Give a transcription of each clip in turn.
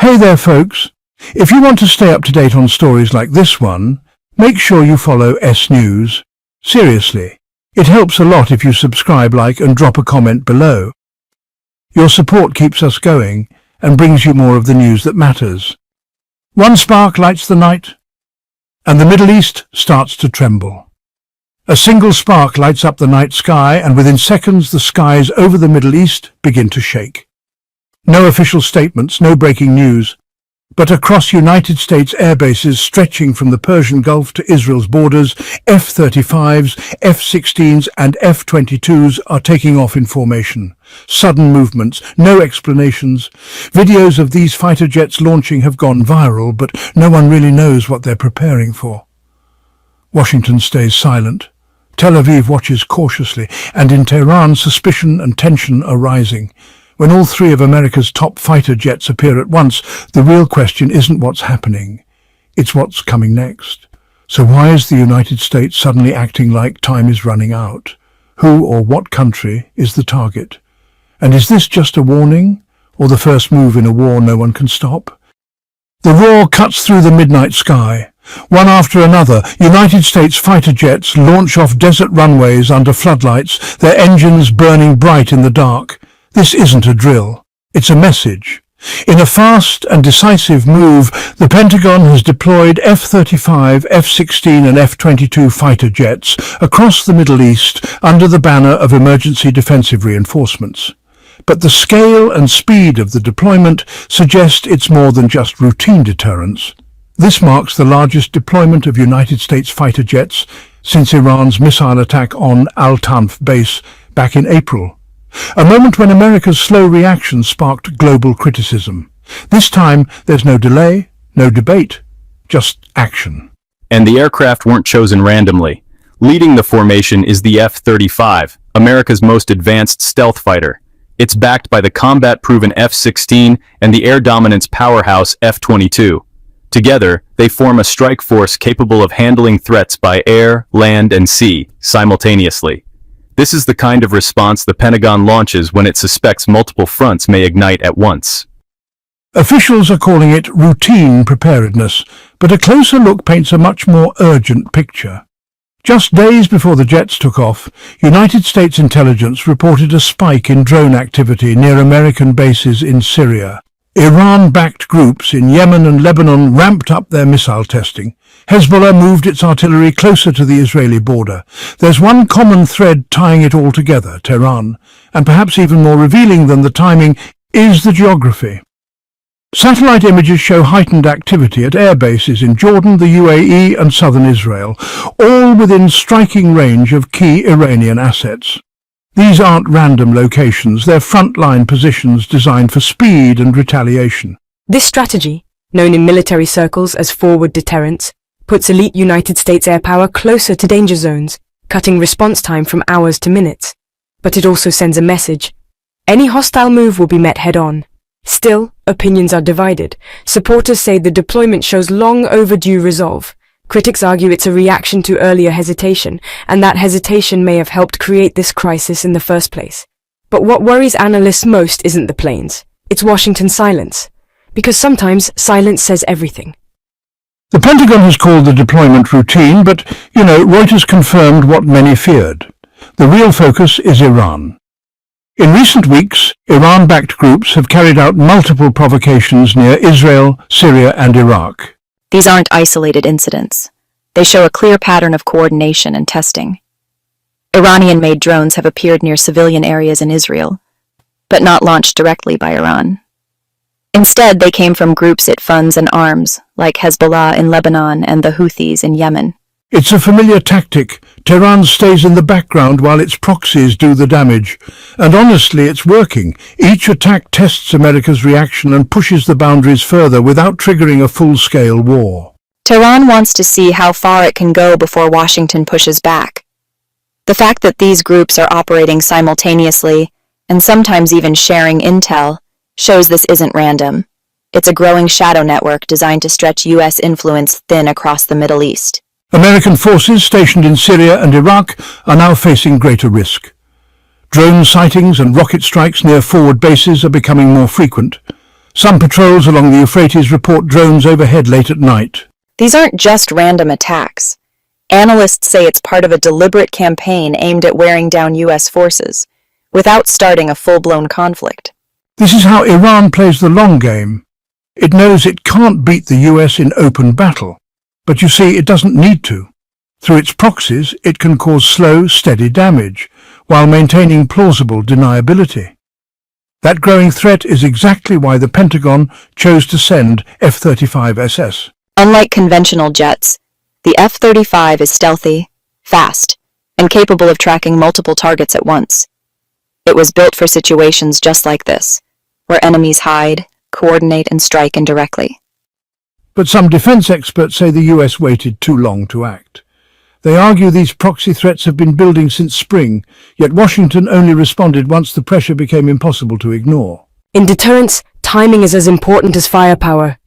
Hey there, folks. If you want to stay up to date on stories like this one, make sure you follow S News. Seriously, it helps a lot if you subscribe, like, and drop a comment below. Your support keeps us going and brings you more of the news that matters. One spark lights the night, and the Middle East starts to tremble. A single spark lights up the night sky, and within seconds the skies over the Middle East begin to shake. No official statements, no breaking news, but across United States air bases stretching from the Persian Gulf to Israel's borders, F-35s, F-16s and F-22s are taking off in formation. Sudden movements, no explanations. Videos of these fighter jets launching have gone viral, but no one really knows what they're preparing for. Washington stays silent. Tel Aviv watches cautiously, and in Tehran suspicion and tension are rising. When all three of America's top fighter jets appear at once, the real question isn't what's happening, it's what's coming next. So why is the United States suddenly acting like time is running out? Who or what country is the target? And is this just a warning, or the first move in a war no one can stop? The roar cuts through the midnight sky. One after another, United States fighter jets launch off desert runways under floodlights, their engines burning bright in the dark. This isn't a drill, it's a message. In a fast and decisive move, the Pentagon has deployed F-35, F-16 and F-22 fighter jets across the Middle East under the banner of emergency defensive reinforcements. But the scale and speed of the deployment suggest it's more than just routine deterrence. This marks the largest deployment of United States fighter jets since Iran's missile attack on Al-Tanf base back in April. A moment when America's slow reaction sparked global criticism. This time, there's no delay, no debate, just action. And the aircraft weren't chosen randomly. Leading the formation is the F-35, America's most advanced stealth fighter. It's backed by the combat-proven F-16 and the air dominance powerhouse F-22. Together, they form a strike force capable of handling threats by air, land, and sea simultaneously. This is the kind of response the Pentagon launches when it suspects multiple fronts may ignite at once. Officials are calling it routine preparedness, but a closer look paints a much more urgent picture. Just days before the jets took off, United States intelligence reported a spike in drone activity near American bases in Syria. Iran-backed groups in Yemen and Lebanon ramped up their missile testing. Hezbollah moved its artillery closer to the Israeli border. There's one common thread tying it all together, Tehran, and perhaps even more revealing than the timing is the geography. Satellite images show heightened activity at air bases in Jordan, the UAE and southern Israel, all within striking range of key Iranian assets. These aren't random locations, they're frontline positions designed for speed and retaliation. This strategy, known in military circles as forward deterrence, puts elite United States air power closer to danger zones, cutting response time from hours to minutes. But it also sends a message. Any hostile move will be met head-on. Still, opinions are divided. Supporters say the deployment shows long overdue resolve. Critics argue it's a reaction to earlier hesitation, and that hesitation may have helped create this crisis in the first place. But what worries analysts most isn't the planes. It's Washington's silence. Because sometimes silence says everything. The Pentagon has called the deployment routine, but, Reuters confirmed what many feared. The real focus is Iran. In recent weeks, Iran-backed groups have carried out multiple provocations near Israel, Syria and Iraq. These aren't isolated incidents. They show a clear pattern of coordination and testing. Iranian-made drones have appeared near civilian areas in Israel, but not launched directly by Iran. Instead, they came from groups it funds and arms, like Hezbollah in Lebanon and the Houthis in Yemen. It's a familiar tactic. Tehran stays in the background while its proxies do the damage. And honestly, it's working. Each attack tests America's reaction and pushes the boundaries further without triggering a full-scale war. Tehran wants to see how far it can go before Washington pushes back. The fact that these groups are operating simultaneously, and sometimes even sharing intel, shows this isn't random. It's a growing shadow network designed to stretch U.S. influence thin across the Middle East. American forces stationed in Syria and Iraq are now facing greater risk. Drone sightings and rocket strikes near forward bases are becoming more frequent. Some patrols along the Euphrates report drones overhead late at night. These aren't just random attacks. Analysts say it's part of a deliberate campaign aimed at wearing down U.S. forces, without starting a full-blown conflict. This is how Iran plays the long game. It knows it can't beat the US in open battle, but you see, it doesn't need to. Through its proxies, it can cause slow, steady damage, while maintaining plausible deniability. That growing threat is exactly why the Pentagon chose to send F-35SS. Unlike conventional jets, the F-35 is stealthy, fast, and capable of tracking multiple targets at once. It was built for situations just like this, where enemies hide, coordinate, and strike indirectly. But some defense experts say the US waited too long to act. They argue these proxy threats have been building since spring, yet Washington only responded once the pressure became impossible to ignore. In deterrence, timing is as important as firepower.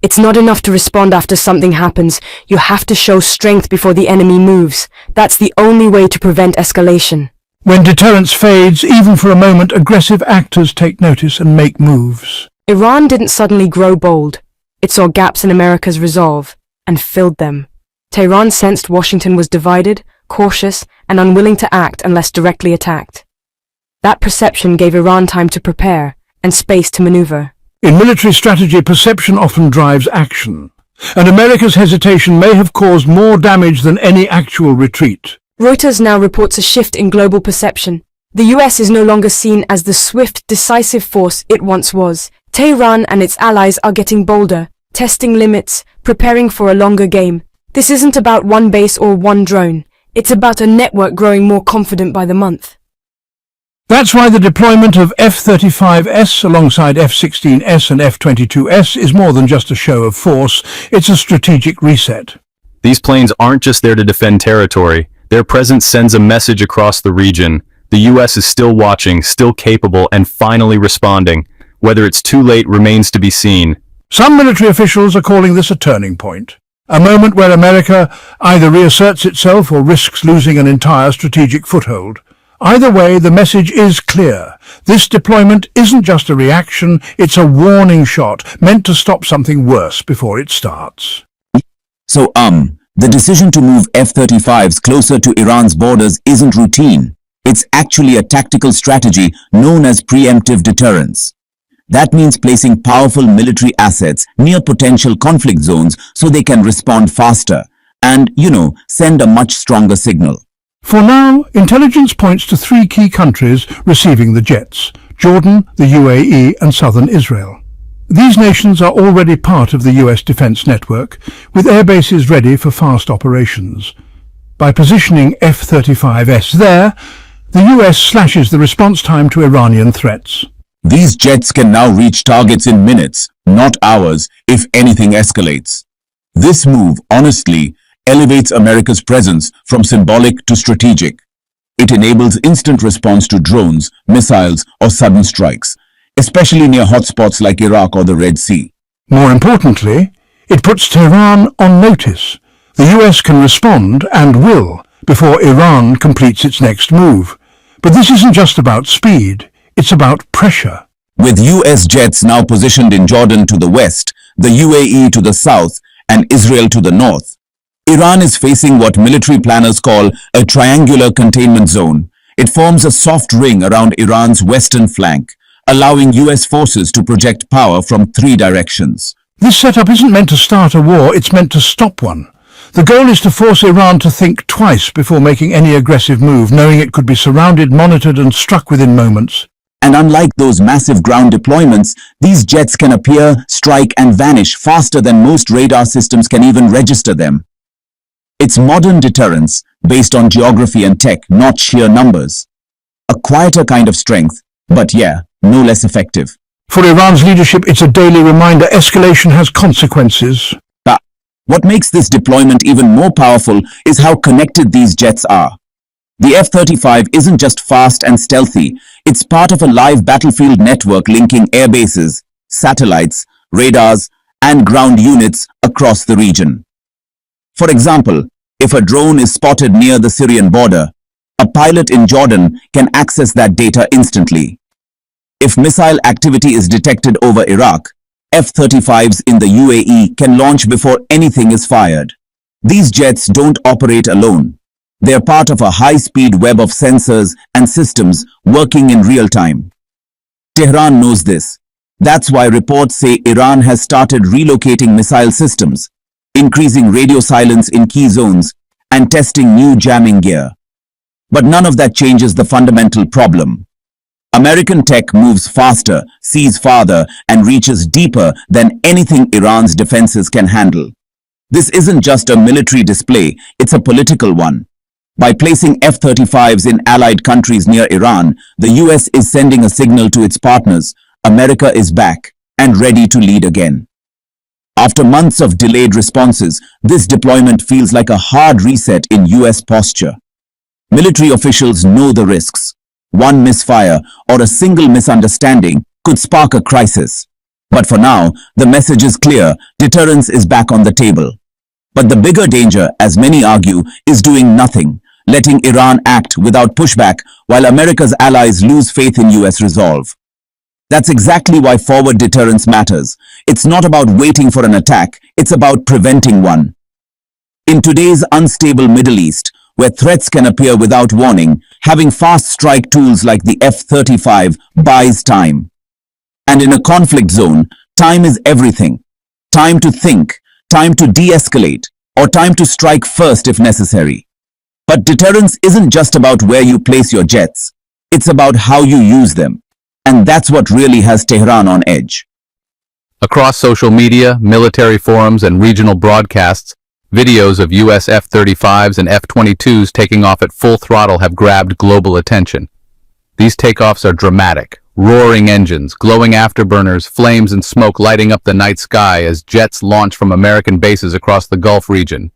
It's not enough to respond after something happens. You have to show strength before the enemy moves. That's the only way to prevent escalation. When deterrence fades, even for a moment, aggressive actors take notice and make moves. Iran didn't suddenly grow bold. It saw gaps in America's resolve and filled them. Tehran sensed Washington was divided, cautious, and unwilling to act unless directly attacked. That perception gave Iran time to prepare and space to maneuver. In military strategy, perception often drives action, and America's hesitation may have caused more damage than any actual retreat. Reuters now reports a shift in global perception. The US is no longer seen as the swift, decisive force it once was. Tehran and its allies are getting bolder, testing limits, preparing for a longer game. This isn't about one base or one drone. It's about a network growing more confident by the month. That's why the deployment of F-35S alongside F-16S and F-22S is more than just a show of force. It's a strategic reset. These planes aren't just there to defend territory. Their presence sends a message across the region. The US is still watching, still capable, and finally responding. Whether it's too late remains to be seen. Some military officials are calling this a turning point. A moment where America either reasserts itself or risks losing an entire strategic foothold. Either way, the message is clear. This deployment isn't just a reaction, it's a warning shot meant to stop something worse before it starts. So, the decision to move F-35s closer to Iran's borders isn't routine. It's actually a tactical strategy known as preemptive deterrence. That means placing powerful military assets near potential conflict zones so they can respond faster and, send a much stronger signal. For now, intelligence points to 3 key countries receiving the jets: Jordan, the UAE, and southern Israel. These nations are already part of the US defense network, with air bases ready for fast operations. By positioning F-35S there, the US slashes the response time to Iranian threats. These jets can now reach targets in minutes, not hours, if anything escalates. This move, honestly, elevates America's presence from symbolic to strategic. It enables instant response to drones, missiles, or sudden strikes, especially near hotspots like Iraq or the Red Sea. More importantly, it puts Tehran on notice. The US can respond, and will, before Iran completes its next move. But this isn't just about speed, it's about pressure. With US jets now positioned in Jordan to the west, the UAE to the south, and Israel to the north, Iran is facing what military planners call a triangular containment zone. It forms a soft ring around Iran's western flank, allowing US forces to project power from 3 directions. This setup isn't meant to start a war, it's meant to stop one. The goal is to force Iran to think twice before making any aggressive move, knowing it could be surrounded, monitored, and struck within moments. And unlike those massive ground deployments, these jets can appear, strike, and vanish faster than most radar systems can even register them. It's modern deterrence based on geography and tech, not sheer numbers. A quieter kind of strength, but no less effective. For Iran's leadership, it's a daily reminder escalation has consequences. But what makes this deployment even more powerful is how connected these jets are. The F-35 isn't just fast and stealthy, it's part of a live battlefield network linking air bases, satellites, radars, and ground units across the region. For example, if a drone is spotted near the Syrian border, a pilot in Jordan can access that data instantly. If missile activity is detected over Iraq, F-35s in the UAE can launch before anything is fired. These jets don't operate alone. They are part of a high-speed web of sensors and systems working in real time. Tehran knows this. That's why reports say Iran has started relocating missile systems, increasing radio silence in key zones, and testing new jamming gear. But none of that changes the fundamental problem. American tech moves faster, sees farther, and reaches deeper than anything Iran's defenses can handle. This isn't just a military display, it's a political one. By placing F-35s in allied countries near Iran, the US is sending a signal to its partners: America is back and ready to lead again. After months of delayed responses, this deployment feels like a hard reset in US posture. Military officials know the risks. One misfire or a single misunderstanding could spark a crisis. But for now, the message is clear: deterrence is back on the table. But the bigger danger, as many argue, is doing nothing, letting Iran act without pushback while America's allies lose faith in US resolve. That's exactly why forward deterrence matters. It's not about waiting for an attack, it's about preventing one. In today's unstable Middle East, where threats can appear without warning, having fast strike tools like the F-35 buys time. And in a conflict zone, time is everything. Time to think, time to de-escalate, or time to strike first if necessary. But deterrence isn't just about where you place your jets. It's about how you use them. And that's what really has Tehran on edge. Across social media, military forums, and regional broadcasts, videos of US F-35s and F-22s taking off at full throttle have grabbed global attention. These takeoffs are dramatic. Roaring engines, glowing afterburners, flames and smoke lighting up the night sky as jets launch from American bases across the Gulf region.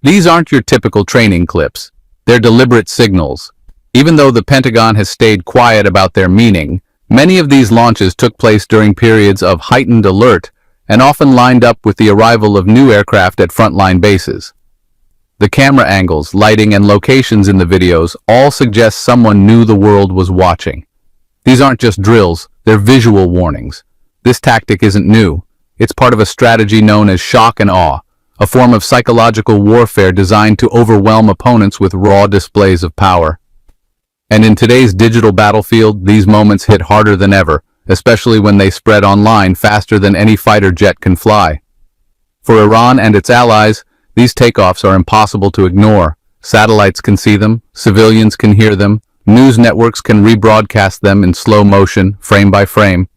These aren't your typical training clips. They're deliberate signals. Even though the Pentagon has stayed quiet about their meaning, many of these launches took place during periods of heightened alert and often lined up with the arrival of new aircraft at frontline bases. The camera angles, lighting, and locations in the videos all suggest someone knew the world was watching. These aren't just drills, they're visual warnings. This tactic isn't new. It's part of a strategy known as shock and awe, a form of psychological warfare designed to overwhelm opponents with raw displays of power. And in today's digital battlefield, these moments hit harder than ever, especially when they spread online faster than any fighter jet can fly. For Iran and its allies, these takeoffs are impossible to ignore. Satellites can see them, civilians can hear them, news networks can rebroadcast them in slow motion, frame by frame.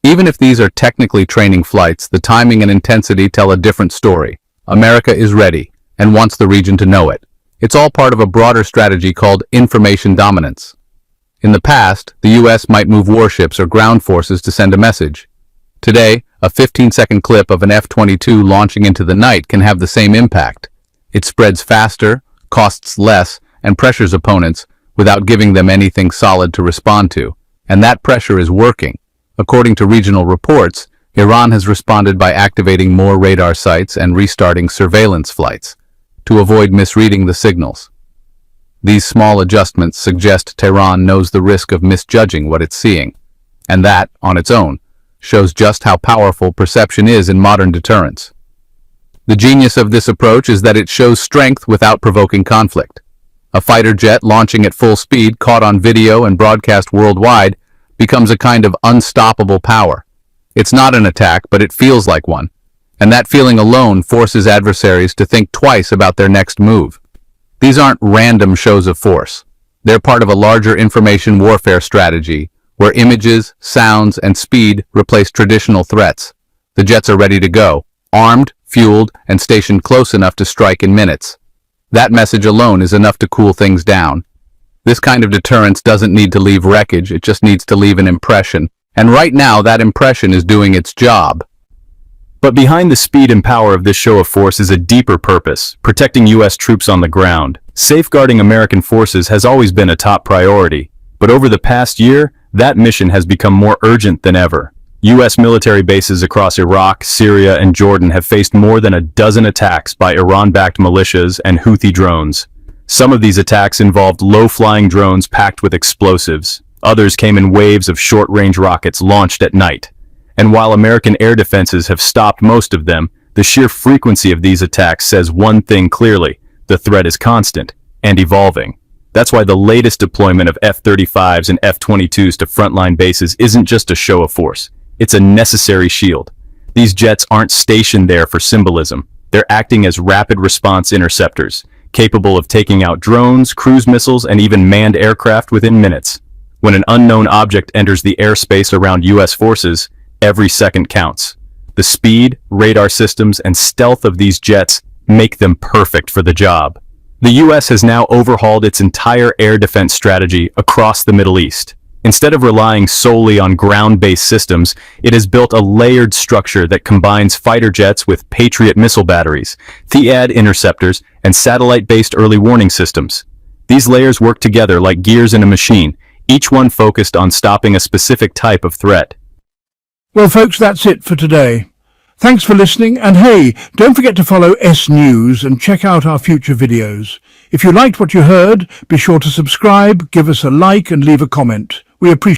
Even if these are technically training flights, the timing and intensity tell a different story. America is ready and wants the region to know it. It's all part of a broader strategy called information dominance. In the past, the US might move warships or ground forces to send a message. Today, a 15-second clip of an F-22 launching into the night can have the same impact. It spreads faster, costs less, and pressures opponents without giving them anything solid to respond to. And that pressure is working. According to regional reports, Iran has responded by activating more radar sites and restarting surveillance flights to avoid misreading the signals. These small adjustments suggest Tehran knows the risk of misjudging what it's seeing, and that, on its own, shows just how powerful perception is in modern deterrence. The genius of this approach is that it shows strength without provoking conflict. A fighter jet launching at full speed, caught on video and broadcast worldwide, becomes a kind of unstoppable power. It's not an attack, but it feels like one. And that feeling alone forces adversaries to think twice about their next move. These aren't random shows of force. They're part of a larger information warfare strategy, where images, sounds, and speed replace traditional threats. The jets are ready to go, armed, fueled, and stationed close enough to strike in minutes. That message alone is enough to cool things down. This kind of deterrence doesn't need to leave wreckage, it just needs to leave an impression. And right now, that impression is doing its job. But behind the speed and power of this show of force is a deeper purpose: protecting U.S. troops on the ground. Safeguarding American forces has always been a top priority, but over the past year, that mission has become more urgent than ever. U.S. military bases across Iraq, Syria, and Jordan have faced more than a dozen attacks by Iran-backed militias and Houthi drones. Some of these attacks involved low-flying drones packed with explosives. Others came in waves of short-range rockets launched at night. And while American air defenses have stopped most of them, the sheer frequency of these attacks says one thing clearly: the threat is constant and evolving. That's why the latest deployment of F-35s and F-22s to frontline bases isn't just a show of force. It's a necessary shield. These jets aren't stationed there for symbolism. They're acting as rapid response interceptors, capable of taking out drones, cruise missiles, and even manned aircraft within minutes. When an unknown object enters the airspace around U.S. forces, every second counts. The speed, radar systems, and stealth of these jets make them perfect for the job. The U.S. has now overhauled its entire air defense strategy across the Middle East. Instead of relying solely on ground-based systems, it has built a layered structure that combines fighter jets with Patriot missile batteries, THAAD interceptors, and satellite-based early warning systems. These layers work together like gears in a machine, each one focused on stopping a specific type of threat. Well, folks, that's it for today. Thanks for listening, and hey, don't forget to follow S News and check out our future videos. If you liked what you heard, be sure to subscribe, give us a like, and leave a comment. We appreciate